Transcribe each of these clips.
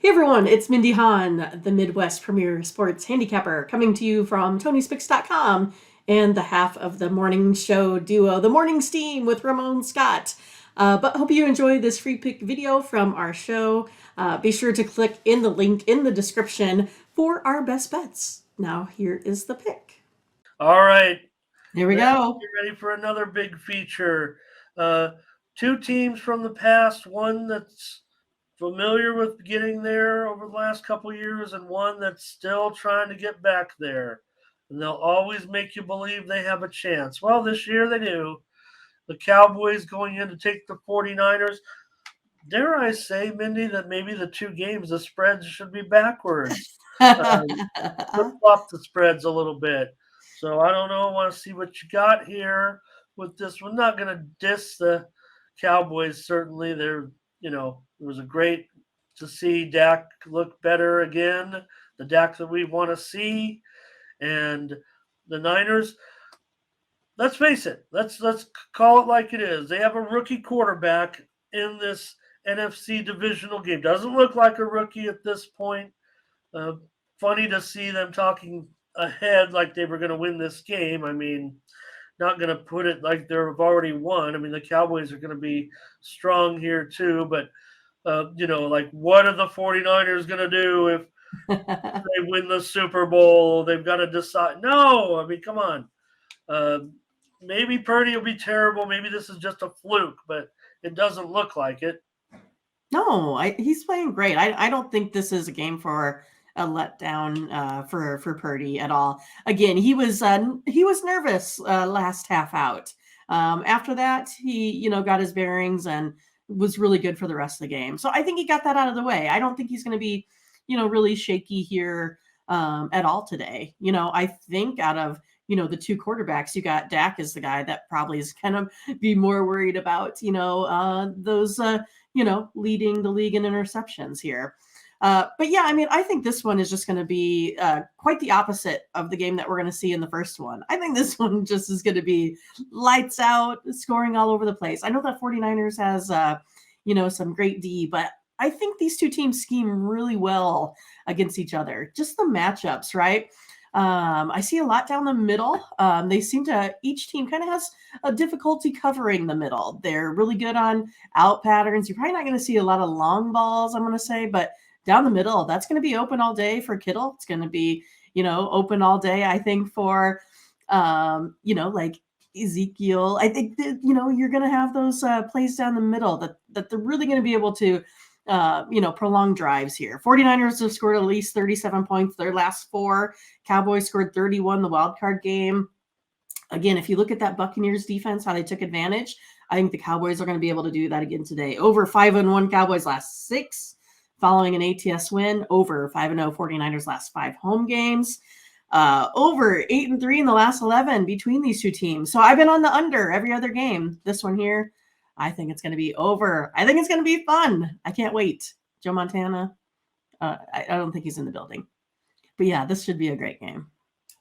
Hey everyone, it's Mindy Hahne, the Midwest premier sports handicapper, coming to you from TonySpix.com and the half of the morning show duo, The Morning Steam with Ramon Scott. But hope you enjoy this free pick video from our show. Be sure to click in the link in the description for our best bets. Now here is the pick. All right. Here we go. Get ready for another big feature. Two teams from the past, one that's familiar with getting there over the last couple of years, and one that's still trying to get back there. And they'll always make you believe they have a chance. Well, this year they do. The Cowboys going in to take the 49ers. Dare I say, Mindy, that maybe the two games, the spreads should be backwards. Flip-flop the spreads a little bit. So I don't know. I want to see what you got here with this. We're not going to diss the Cowboys. Certainly, it was a great to see Dak look better again, the Dak that we want to see, and the Niners. Let's face it. Let's call it like it is. They have a rookie quarterback in this NFC divisional game. Doesn't look like a rookie at this point. Funny to see them talking ahead like they were going to win this game. I mean, not going to put it like they've already won. I mean, the Cowboys are going to be strong here too, but like what are the 49ers going to do if they win the Super Bowl? They've got to decide. No, I mean, come on. Maybe Purdy will be terrible. Maybe this is just a fluke, but it doesn't look like it. No, he's playing great. I don't think this is a game for a letdown for Purdy at all. Again, he was nervous last half out. After that, he got his bearings and was really good for the rest of the game. So I think he got that out of the way. I don't think he's going to be really shaky here at all today. I think out of the two quarterbacks, you got Dak is the guy that probably is going to be more worried about those leading the league in interceptions here. But yeah, I mean, I think this one is just going to be quite the opposite of the game that we're going to see in the first one. I think this one just is going to be lights out, scoring all over the place. I know that 49ers has, some great D, but I think these two teams scheme really well against each other. Just the matchups, right? I see a lot down the middle. They seem to, each team kind of has a difficulty covering the middle. They're really good on out patterns. You're probably not going to see a lot of long balls, I'm going to say, but down the middle, that's going to be open all day for Kittle. It's going to be, open all day, I think, for, like Ezekiel. I think that, you're going to have those plays down the middle that they're really going to be able to prolonged drives here. 49ers have scored at least 37 points their last four. Cowboys scored 31 the wild card game. Again, if you look at that Buccaneers defense, how they took advantage, I think the Cowboys are going to be able to do that again today. Over 5-1 Cowboys last six, following an ATS win. Over 5-0 49ers last five home games. Over 8-3 in the last 11 between these two teams. So I've been on the under every other game. This one here, I think it's going to be over. I think it's going to be fun. I can't wait. Joe Montana, I don't think he's in the building. But yeah, this should be a great game.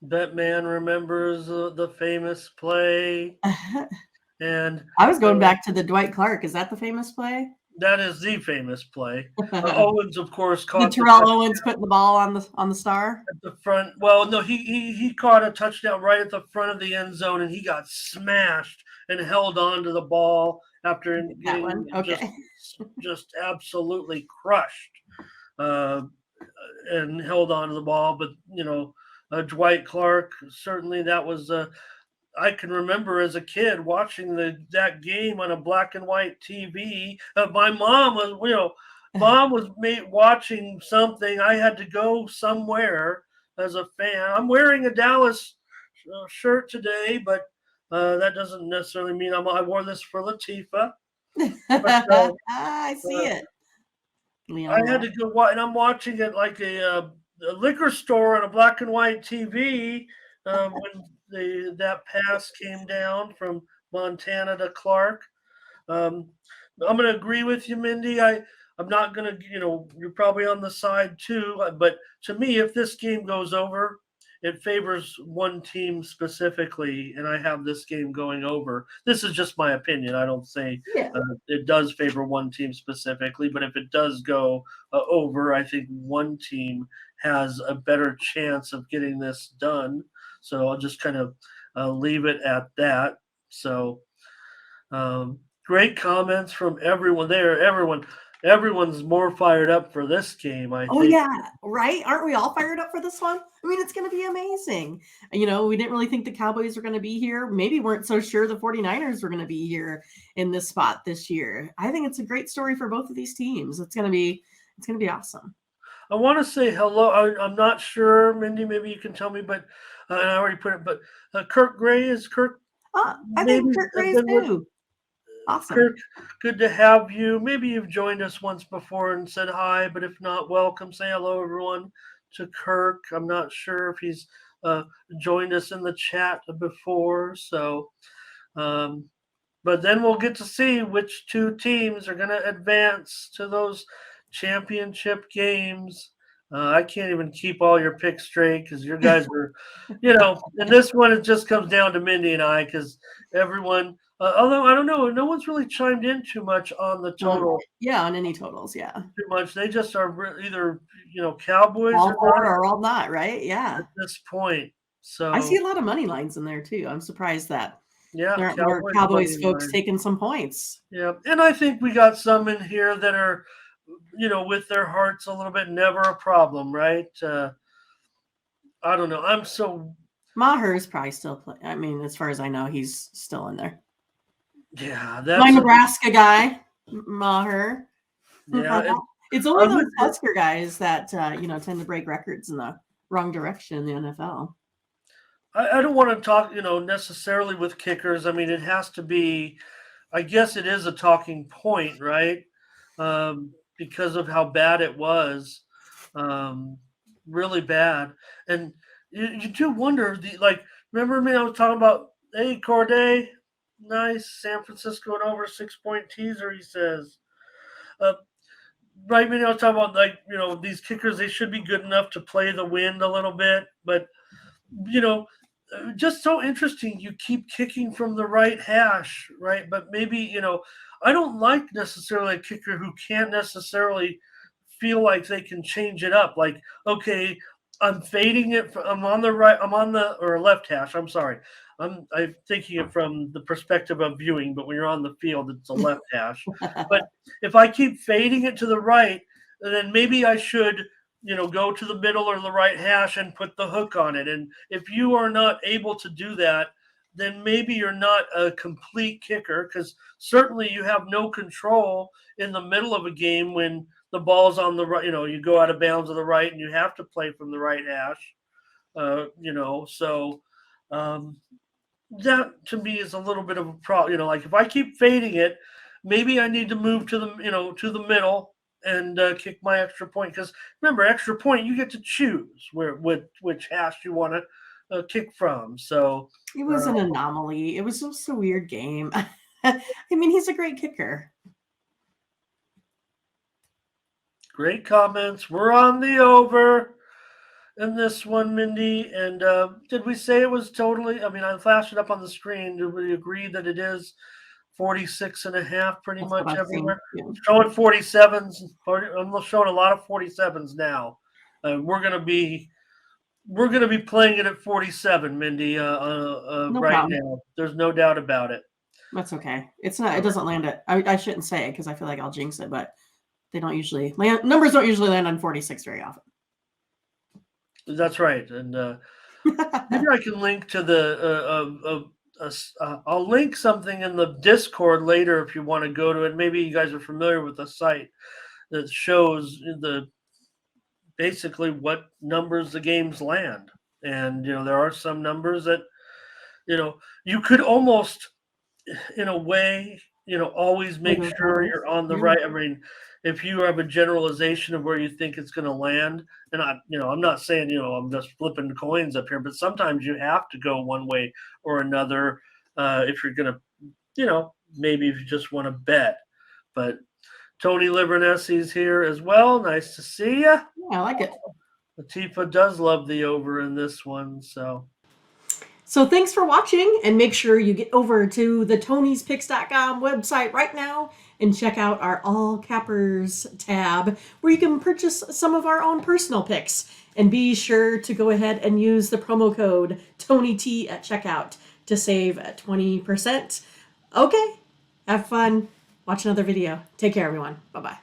That man remembers the famous play. And I was going back to the Dwight Clark. Is that the famous play? That is the famous play. Owens, of course, caught Terrell Owens putting the ball on the star at the front. Well, no, he caught a touchdown right at the front of the end zone, and he got smashed and held on to the ball after getting just absolutely crushed and held on to the ball. But Dwight Clark, certainly that was I can remember as a kid watching that game on a black and white TV. My mom was watching something. I had to go somewhere as a fan. I'm wearing a Dallas shirt today, but that doesn't necessarily mean I wore this for Latifah. But, I see it. I had to go, and I'm watching it like a liquor store on a black and white TV when that pass came down from Montana to Clark. I'm going to agree with you, Mindy. I'm not going to, you're probably on the side too. But to me, if this game goes over, it favors one team specifically, and I have this game going over. This is just my opinion. I don't say Yeah. it does favor one team specifically, but if it does go over, I think one team has a better chance of getting this done. So I'll just kind of leave it at that. So great comments from everyone there. Everyone's more fired up for this game, I Oh think. yeah, right? Aren't we all fired up for this one? I mean, it's going to be amazing. We didn't really think the Cowboys were going to be here. Maybe weren't so sure the 49ers were going to be here in this spot this year. I think it's a great story for both of these teams. It's going to be awesome. I want to say hello. I'm not sure, Mindy. Maybe you can tell me, but and I already put it. But Kirk Gray is Kirk. I Maybe think Kurt have Gray's been with too. Awesome. Kirk. Good to have you. Maybe you've joined us once before and said hi, but if not, welcome. Say hello, everyone, to Kirk. I'm not sure if he's uh, joined us in the chat before. So, um, but then we'll get to see which two teams are going to advance to those championship games. I can't even keep all your picks straight because your guys are, in this one, it just comes down to Mindy and I because everyone, although I don't know, no one's really chimed in too much on the total. Yeah, on any totals, yeah. Too much. They just are either, Cowboys All or four not or all not, right? Yeah. at this point. I see So, a lot of money lines in there too. I'm surprised that yeah, there aren't more Cowboys Cowboys money folks line. taking some points. Yeah, and I think we got some in here that are, with their hearts a little bit, never a problem, right? I don't know. I'm so Maher is probably still playing. I mean, as far as I know, he's still in there. yeah. My That's Nebraska guy, Maher. yeah. It's I only those would, Husker guys that tend to break records in the wrong direction in the NFL. I don't want to talk, necessarily with kickers. I mean, it has to be. I guess it is a talking point, right? Because of how bad it was, um, really bad, and you do wonder. Remember me? I was talking about, hey, Corday, nice San Francisco and over 6 point teaser. He says, uh, right? I was talking about these kickers. They should be good enough to play the wind a little bit, but you know, just so interesting. You keep kicking from the right hash, right? But maybe, I don't like necessarily a kicker who can't necessarily feel like they can change it up. Like, okay, I'm fading it. I'm on the right. I'm on the or left hash. I'm sorry. I'm thinking it from the perspective of viewing, but when you're on the field, it's a left hash. But if I keep fading it to the right, then maybe I should go to the middle or the right hash and put the hook on it. And if you are not able to do that, then maybe you're not a complete kicker because certainly you have no control in the middle of a game when the ball's on the right. You go out of bounds to the right and you have to play from the right hash. So that to me is a little bit of a problem. Like if I keep fading it, maybe I need to move to the middle and kick my extra point. Because remember, extra point you get to choose which hash you want to kick from. So It was an anomaly. It was just a weird game. I mean, he's a great kicker. great comments. We're on the over in this one, Mindy. And did we say it was totally? I mean, I flashed it up on the screen. Did we agree that it is 46.5 pretty That's what much I've seen. everywhere? Yeah. Showing 47s. I'm showing a lot of 47s now. We're gonna be playing it at 47, Mindy. No Right problem. now, there's no doubt about it. That's okay. It's not. It doesn't land at. I shouldn't say it because I feel like I'll jinx it, but they don't usually land. Numbers don't usually land on 46 very often. That's right, and maybe I can link to the. I'll link something in the Discord later if you want to go to it. Maybe you guys are familiar with the site that shows basically what numbers the games land, and there are some numbers that you could almost in a way, always make sure you're on the right. I mean, if you have a generalization of where you think it's going to land, and I'm not saying, I'm just flipping coins up here, but sometimes you have to go one way or another if you're going to, maybe if you just want to bet. But Tony Livernessy's here as well. Nice to see you. Yeah, I like it. Latifa does love the over in this one, so. So thanks for watching, and make sure you get over to the Tony'sPicks.com website right now and check out our All Cappers tab where you can purchase some of our own personal picks. And be sure to go ahead and use the promo code TonyT at checkout to save 20%. Okay, have fun. Watch another video. Take care, everyone. Bye-bye.